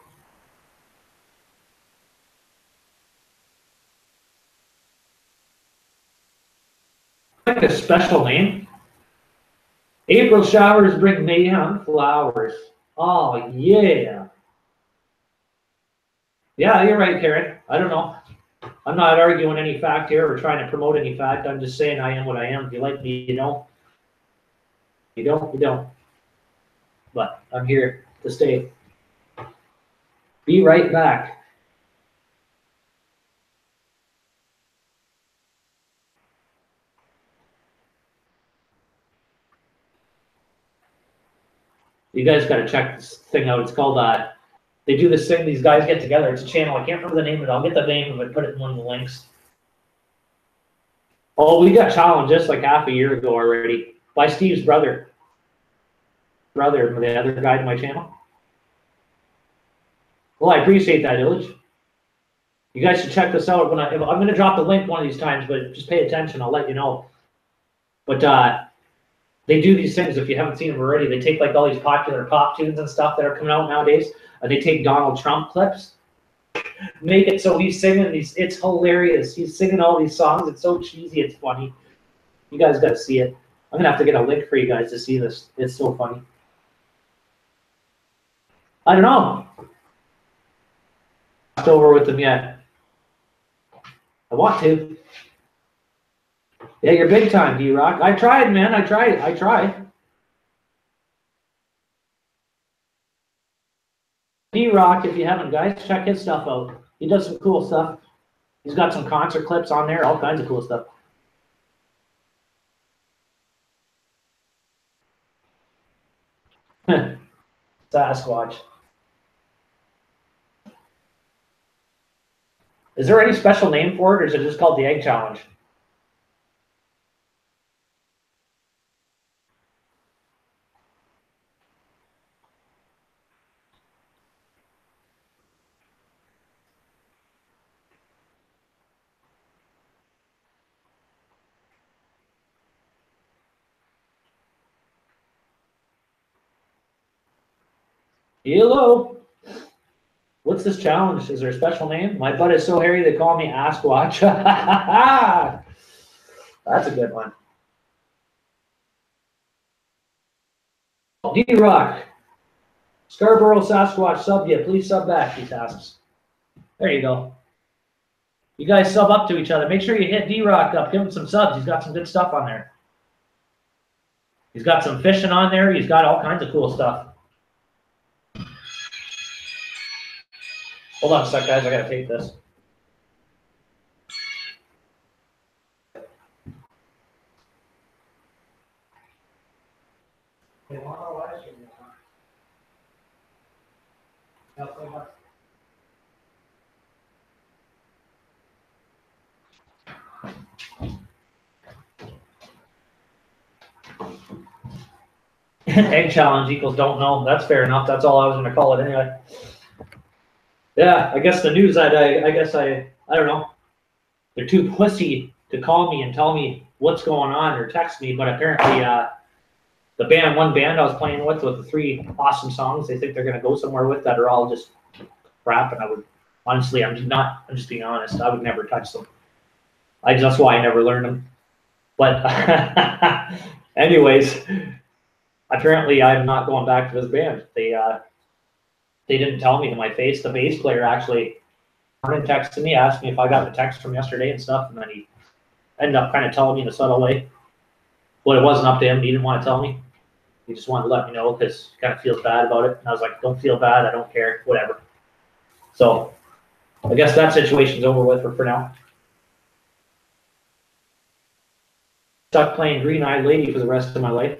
Like a special name. April showers bring mayhem flowers. Oh, yeah. Yeah, you're right, Karen. I don't know. I'm not arguing any fact here or trying to promote any fact. I'm just saying I am what I am. If you like me, you know. You don't, you don't. But I'm here to stay. Be right back. You guys got to check this thing out. It's called, they do this thing, these guys get together. It's a channel. I can't remember the name of it. I'll get the name of it, put it in one of the links. Oh, we got challenged just like half a year ago already by Steve's brother. The other guy to my channel. Well, I appreciate that, Illich. You guys should check this out. I'm going to drop the link one of these times, but just pay attention. I'll let you know. But they do these things, if you haven't seen them already. They take like all these popular pop tunes and stuff that are coming out nowadays, and they take Donald Trump clips, make it so he's singing these. It's hilarious. He's singing all these songs. It's so cheesy. It's funny. You guys got to see it. I'm going to have to get a link for you guys to see this. It's so funny. I don't know. Not over with them yet. I want to. Yeah, you're big time, D-Rock. I tried, man. I tried. D-Rock, if you haven't, guys, check his stuff out. He does some cool stuff. He's got some concert clips on there, all kinds of cool stuff. Sasquatch. Is there any special name for it, or is it just called the Egg Challenge? Hello. What's this challenge? Is there a special name? My butt is so hairy they call me Asquatch. That's a good one. D-Rock. Scarborough Sasquatch sub you. Please sub back, he asks. There you go. You guys sub up to each other. Make sure you hit D-Rock up. Give him some subs. He's got some good stuff on there. He's got some fishing on there. He's got all kinds of cool stuff. Hold on a sec, guys. I gotta take this. Egg challenge equals don't know. That's fair enough. That's all I was going to call it anyway. Yeah, I guess the news I don't know. They're too pussy to call me and tell me what's going on or text me, but apparently the one band I was playing with the 3 awesome songs they think they're going to go somewhere with that are all just crap, and I would honestly, I'm just being honest, I would never touch them. That's why I never learned them. But anyways, apparently I'm not going back to this band. They didn't tell me to my face. The bass player actually texted me, asked me if I got the text from yesterday and stuff, and then he ended up kind of telling me in a subtle way. But it wasn't up to him. He didn't want to tell me. He just wanted to let me know because he kind of feels bad about it. And I was like, don't feel bad. I don't care. Whatever. So I guess that situation's over with for now. Stuck playing Green Eyed Lady for the rest of my life.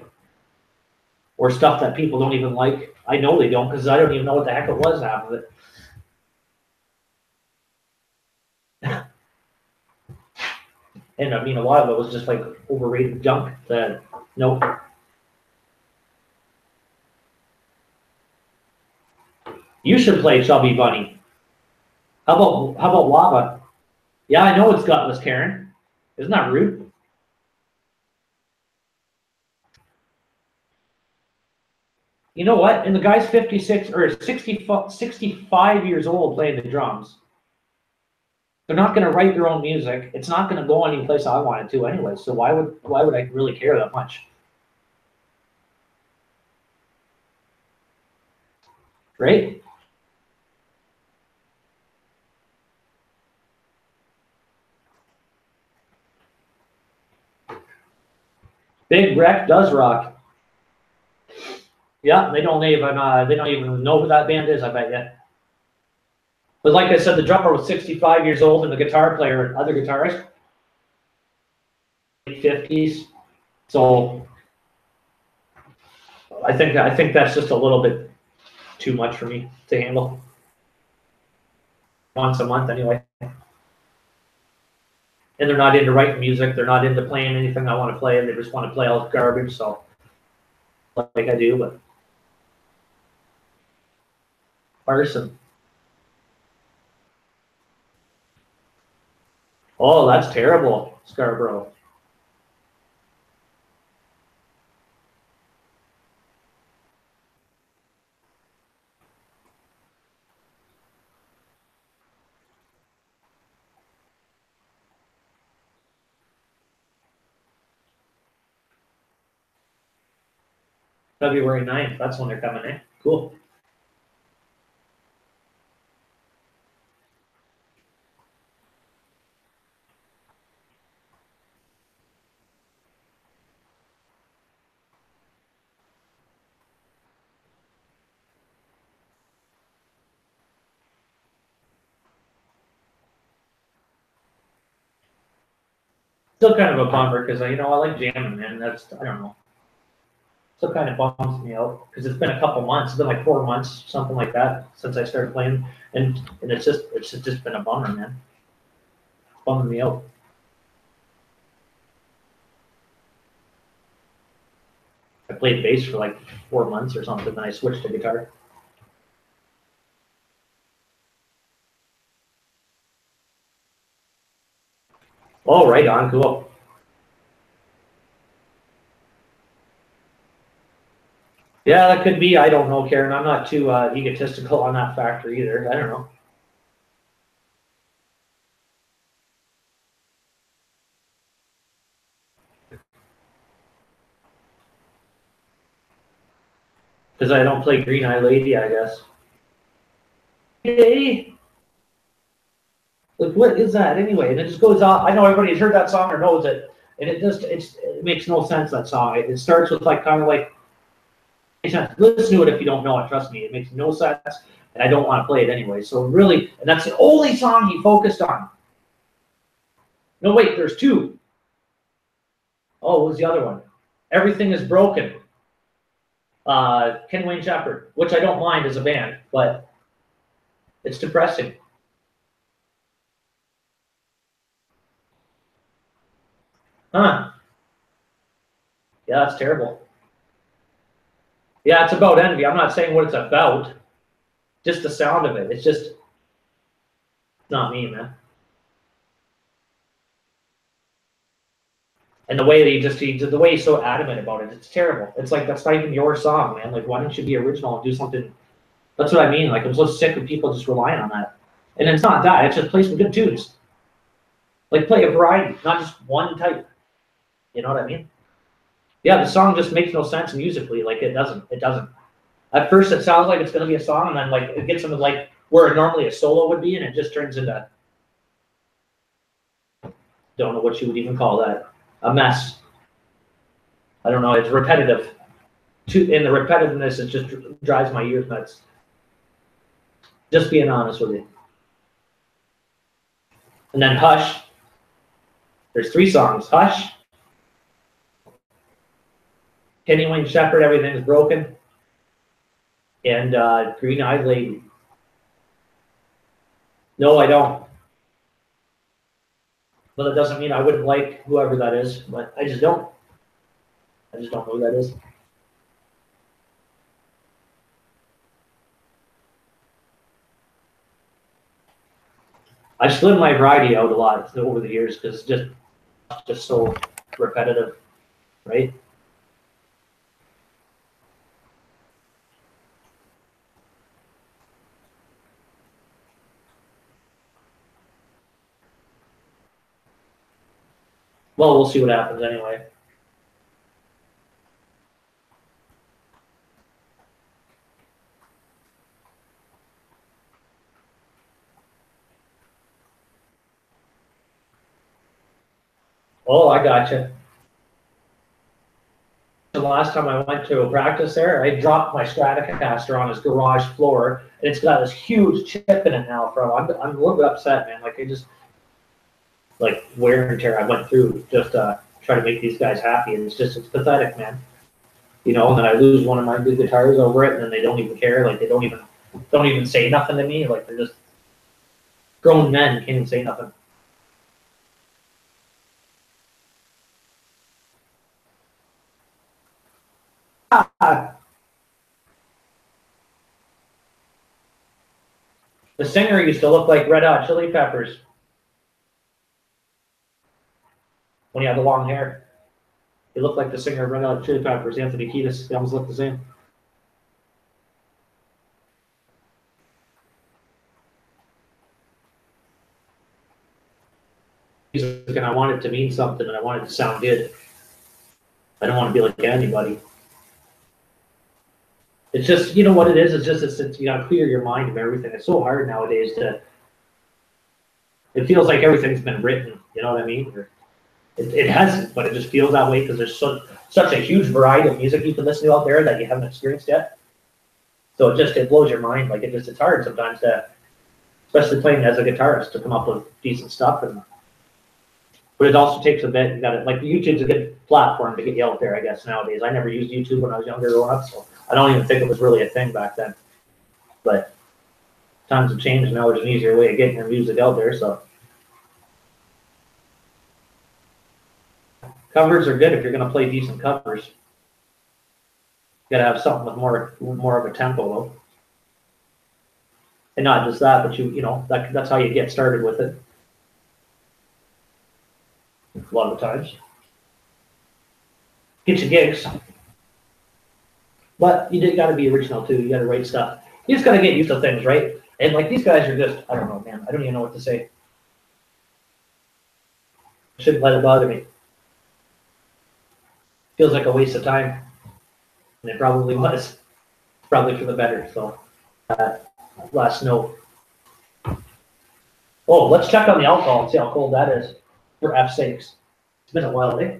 Or stuff that people don't even like. I know they don't because I don't even know what the heck it was half of it. And I mean, a lot of it was just like overrated junk that, nope. You should play Chubby Bunny. How about Lava? Yeah, I know it's gutless, Karen. Isn't that rude? You know what? And the guy's 56 or 65 years old playing the drums. They're not going to write their own music. It's not going to go any place I want it to anyway. So why would I really care that much? Right? Big Wreck does rock. Yeah, they don't even know who that band is, I bet you. But like I said, the drummer was 65 years old and the guitar player, other guitarist, 50s. So I think that's just a little bit too much for me to handle. Once a month anyway. And they're not into writing music. They're not into playing anything I want to play. They just want to play all garbage. So, like I do, but Arson. Oh, that's terrible, Scarborough. February 9th. That's when they're coming in. Cool. Still kind of a bummer because I like jamming, man. That's I don't know. Still kind of bums me out because it's been a couple months. It's been like 4 months, something like that, since I started playing, and it's just been a bummer, man. It's bumming me out. I played bass for like 4 months or something, then I switched to guitar. Oh, right on, cool. Yeah, that could be. I don't know, Karen. I'm not too egotistical on that factor either. I don't know. Because I don't play Green Eye Lady, I guess. Hey, like what is that anyway? And it just goes on. I know everybody's heard that song or knows it, and it makes no sense, that song. It starts with like kind of like, listen to it if you don't know it. Trust me, it makes no sense, and I don't want to play it anyway. So really, and that's the only song he focused on. No, wait, there's two. Oh, what was the other one? Everything is Broken. Kenny Wayne Shepherd, which I don't mind as a band, but it's depressing. Huh. Yeah, that's terrible. Yeah, it's about envy. I'm not saying what it's about. Just the sound of it. It's just not me, man. And the way that the way he's so adamant about it, it's terrible. It's like, that's not even your song, man. Like, why don't you be original and do something? That's what I mean. Like, I'm so sick of people just relying on that. And it's not that. It's just play some good tunes. Like, play a variety, not just one type. You know what I mean? Yeah, the song just makes no sense musically. Like, it doesn't. It doesn't. At first, it sounds like it's going to be a song, and then, like, it gets into, like, where normally a solo would be, and it just turns into, don't know what you would even call that. A mess. I don't know. It's repetitive. And the repetitiveness, it just drives my ears nuts. Just being honest with you. And then Hush. There's 3 songs. Hush. Kenny Wayne Shepherd, Everything's Broken. And Green Eye Lady. No, I don't. But that doesn't mean I wouldn't like whoever that is. But I just don't. I just don't know who that is. I split my variety out a lot over the years because it's just so repetitive, right? Well, we'll see what happens anyway. Oh, I gotcha. The last time I went to a practice there, I dropped my Stratocaster on his garage floor, and it's got this huge chip in it now. I'm a little bit upset, man. Like, I just, like, wear and tear I went through just try to make these guys happy, and it's pathetic, man. You know, and then I lose one of my good guitars over it, and then they don't even care. Like, they don't even say nothing to me. Like, they're just grown men, can't even say nothing. The singer used to look like Red Hot Chili Peppers when he had the long hair. He looked like the singer of Red Hot Chili Peppers, Anthony Kiedis. They almost look the same. Music, and I want it to mean something, and I want it to sound good. I don't want to be like anybody. It's just, you know what it is? It's you gotta clear your mind of everything. It's so hard nowadays to. It feels like everything's been written. You know what I mean? It hasn't, but it just feels that way because there's such a huge variety of music you can listen to out there that you haven't experienced yet. So it blows your mind. Like, it's hard sometimes to, especially playing as a guitarist, to come up with decent stuff. And But it also takes a bit. You got to, like, YouTube's a good platform to get you out there, I guess, nowadays. I never used YouTube when I was younger growing up, so I don't even think it was really a thing back then. But times have changed, now there's an easier way of getting your music out there, so. Covers are good if you're gonna play decent covers. You gotta have something with more of a tempo though. And not just that, but you know, that's how you get started with it. A lot of the times. Get you gigs. But you gotta be original too, you gotta write stuff. You just gotta get used to things, right? And like these guys are just, I don't know, man, I don't even know what to say. I shouldn't let it bother me. Feels like a waste of time. And it probably was. Probably for the better, so. Last note. Oh, let's check on the alcohol and see how cold that is for F's sakes. It's been a while, eh?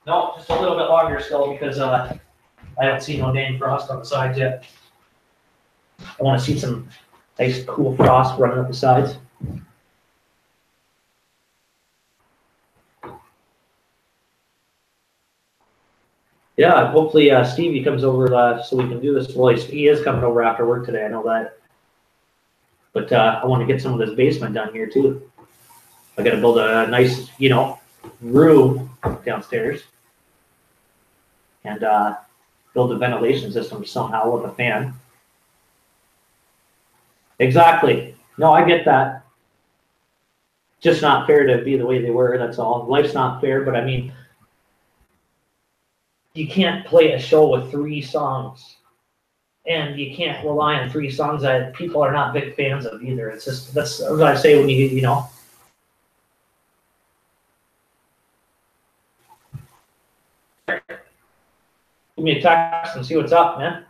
No, just a little bit longer still because I don't see no dang frost on the sides yet. I want to see some nice cool frost running up the sides. Yeah, hopefully Stevie comes over so we can do this. Well, he is coming over after work today, I know that. But I want to get some of this basement done here too. I got to build a nice, you know, room downstairs. And build a ventilation system somehow with a fan. Exactly. No, I get that. Just not fair to be the way they were, that's all. Life's not fair, but I mean, you can't play a show with 3 songs. And you can't rely on 3 songs that people are not big fans of either. It's just, that's what I say when you know. Give me a text and see what's up, man.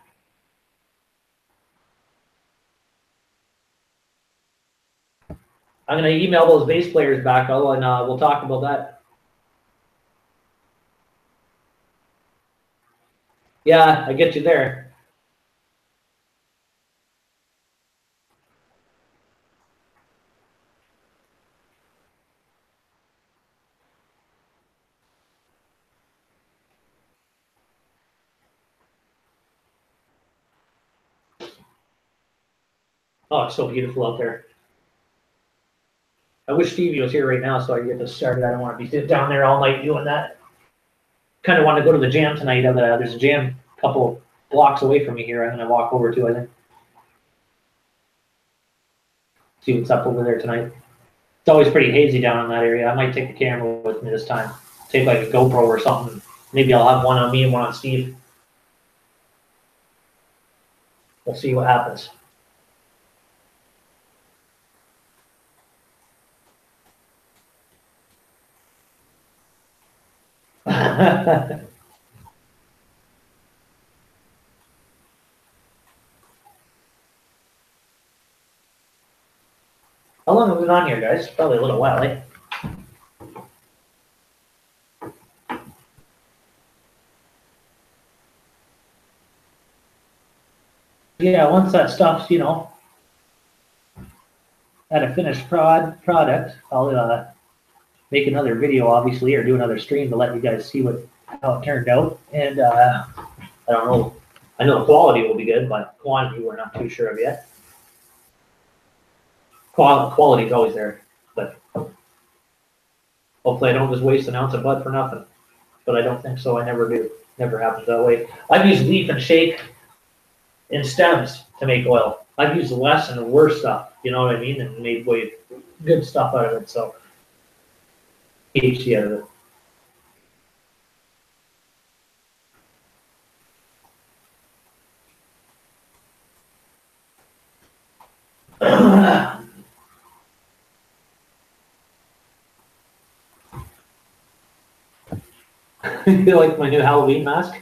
I'm gonna email those bass players back, and we'll talk about that. Yeah, I get you there. Oh, it's so beautiful out there. I wish Stevie was here right now so I could get this started. I don't want to be sitting down there all night doing that. Kind of want to go to the jam tonight. There's a jam a couple blocks away from me here. I'm going to walk over to, I think. See what's up over there tonight. It's always pretty hazy down in that area. I might take the camera with me this time. Take like a GoPro or something. Maybe I'll have one on me and one on Steve. We'll see what happens. How long have we been on here, guys? Probably a little while, eh? Yeah, once that stuff's, you know, at a finished product, I'll make another video, obviously, or do another stream to let you guys see how it turned out. And I don't know. I know the quality will be good, but quantity we're not too sure of yet. Quality is always there, but hopefully I don't just waste an ounce of bud for nothing. But I don't think so. I never do. Never happens that way. I've used leaf and shake and stems to make oil. I've used less and worse stuff, you know what I mean, and made way good stuff out of it. So THC out of it. You like my new Halloween mask?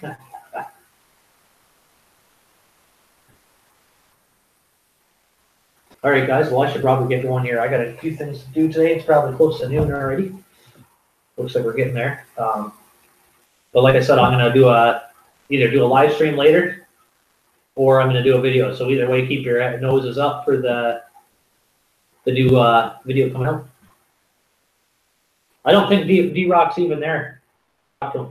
All right, guys. Well, I should probably get going here. I got a few things to do today. It's probably close to noon already. Looks like we're getting there. But like I said, I'm gonna do a either do a live stream later, or I'm gonna do a video. So either way, keep your noses up for the new video coming out. I don't think D-Rock's even there. Talk to him.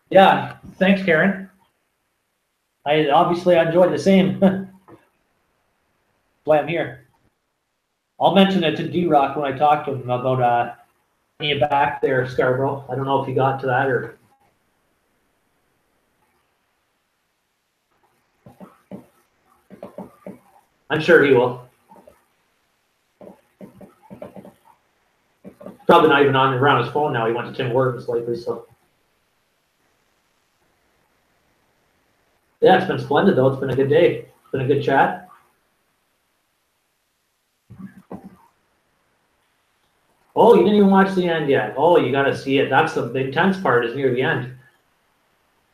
Yeah, thanks, Karen. I obviously enjoyed the same. That's why I'm here. I'll mention it to D-Rock when I talk to him about you back there, Scarborough. I don't know if he got to that or. I'm sure he will. Probably not even on around his phone now. He went to Tim Hortons lately, so. Yeah, it's been splendid though. It's been a good day. It's been a good chat. Oh, you didn't even watch the end yet. Oh, you got to see it. That's the intense part is near the end.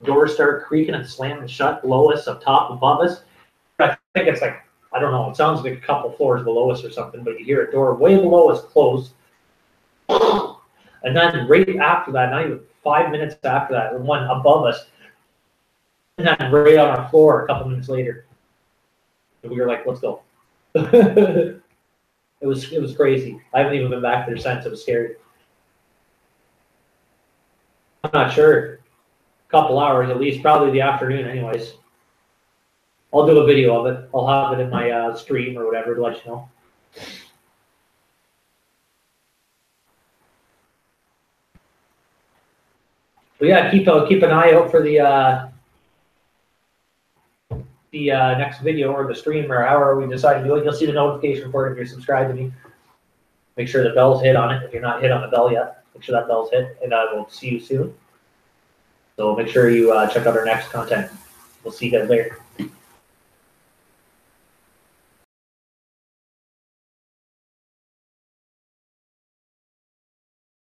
Doors start creaking and slamming shut below us, up top, above us. I think it's like, I don't know, it sounds like a couple floors below us or something, but you hear a door way below us close. And then right after that, not even 5 minutes after that, one above us. And then right on our floor a couple minutes later. And we were like, let's go. It was crazy. I haven't even been back there since. It was scary. I'm not sure. A couple hours at least, probably the afternoon anyways. I'll do a video of it. I'll have it in my stream or whatever to let you know. But yeah, keep an eye out for the next video or the stream or however we decide to do it. You'll see the notification for it if you're subscribed to me. Make sure the bell's hit on it. If you're not hit on the bell yet, make sure that bell's hit, and I will see you soon. So make sure you check out our next content. We'll see you guys later.